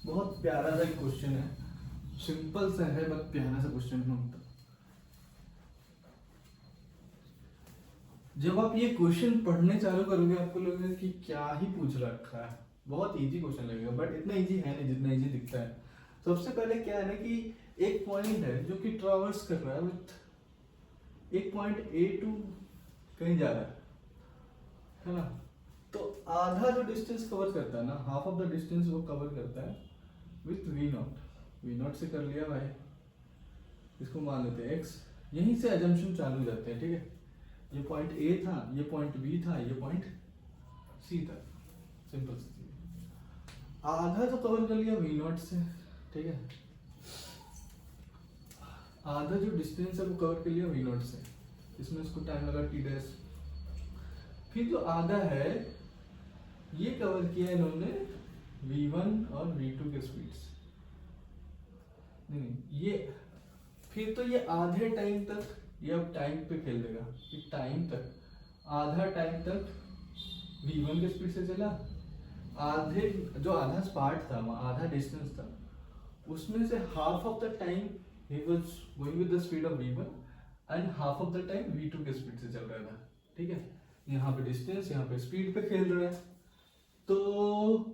बहुत प्यारा सा क्वेश्चन है, सिंपल सा है बट प्यारा सा क्वेश्चन है। जब आप ये क्वेश्चन पढ़ने चालू करोगे आपको लगेगा कि क्या ही पूछ रखा है, बहुत इजी क्वेश्चन लगेगा बट इतना इजी है नहीं जितना इजी दिखता है। सबसे पहले क्या है ना कि एक पॉइंट है जो कि ट्रैवर्स कर रहा है विथ एक पॉइंट ए टू कहीं जा रहा है ना। तो आधा जो डिस्टेंस कवर करता है ना, हाफ ऑफ द डिस्टेंस वो कवर करता है with V naught. V naught से कर लिया भाई, इसको मान लेते हैं एक्स। यहीं से एजम्पशन चालू हो जाते हैं, ठीक है। ये पॉइंट ए था, ये पॉइंट बी था, ये पॉइंट सी था। सिंपल सी चीज। आधा तो कवर कर लिया वी नॉट से, ठीक है। आधा जो डिस्टेंस है वो कवर कर लिया वी नॉट से, इसमें इसको टाइम लगा टी डैश। फिर जो आधा है ये कवर किया इन्होंने v1 और v2 के स्पीड्स। नहीं ये फिर तो ये आधे टाइम तक ये अब टाइम पे खेल देगा कि टाइम तक, आधा टाइम तक v1 के स्पीड से चला। आधे जो आधा पार्ट था, आधा डिस्टेंस था, उसमें से half of the time he was going with the speed of v1 and half of the time v2 के स्पीड से चल रहा था, ठीक है। यहाँ पे डिस्टेंस, यहाँ पे स्पीड पे खेल रहा है। तो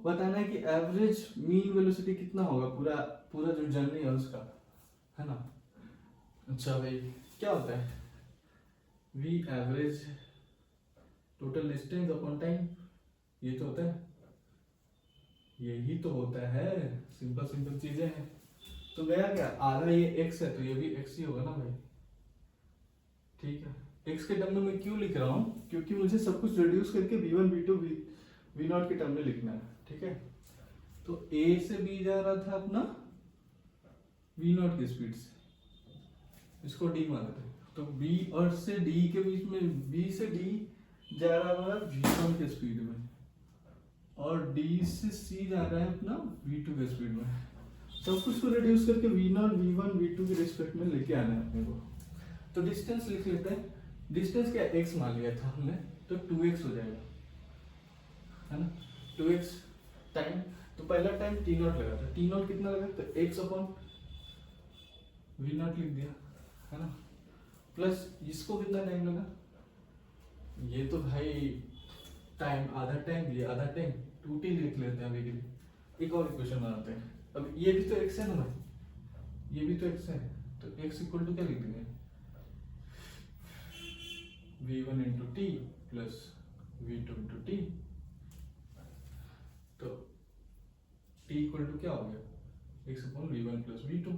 बताना है कि एवरेज मीन वेलोसिटी कितना होगा पूरा पूरा जो जर्नी है उसका, है ना। अच्छा भाई क्या होता है v average total distance upon time, ये तो होता है, यही तो होता है। सिंपल सिंपल चीजें हैं। तो गया क्या, आधा ये x है तो ये भी x ही होगा ना भाई, ठीक है। x के टर्म में मैं क्यों लिख रहा हूँ, क्योंकि मुझे सब कुछ रिड्यूस करके v1 v2 v0 के टर्म में लिखना है, ठीक है। तो a से b जा रहा था अपना v0 की स्पीड से, इसको d मान लेते हैं। तो b और से d के बीच में b से d जा रहा है v1 के स्पीड में, और d से c जा रहा है अपना v2 के स्पीड में। सब कुछ को रिड्यूस करके v0 v1 v2 के रिस्पेक्ट में लेके आना है अपने को। तो डिस्टेंस लिख लेते हैं। डिस्टेंस क्या x मान लिया था हमने, तो 2x हो जाएगा, है ना। 2x टाइम, तो पहला टाइम t0 लगा था, t0 कितना लगा तो x अपॉन v0 लिख दिया, है ना। प्लस इसको कितना टाइम लगा, ये तो भाई टाइम आधा टाइम, ये आधा टाइम, 2t लिख लेते हैं अभी के लिए। एक और इक्वेशन बनाते हैं। अब ये भी तो x है ना भाई, ये भी तो x है, तो x इक्वल टू क्या लिख देंगे, v1 into T plus v2 into T. तो t इक्वल टू क्या हो गया, x upon v1 plus v2।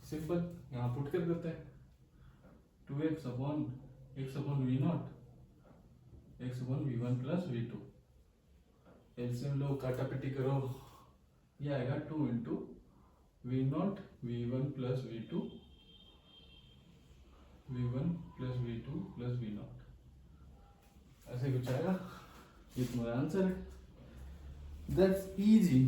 Simple, यहाँ पुट कर देते हैं 2x upon x upon v0 x upon v1 plus v2। LCM लो, काटापिटी करो, ये आएगा 2 into v0 v1 plus v2 v1 plus v2 plus v0, ऐसे कुछ आएगा। ये तुम्हारा आंसर है। That's easy.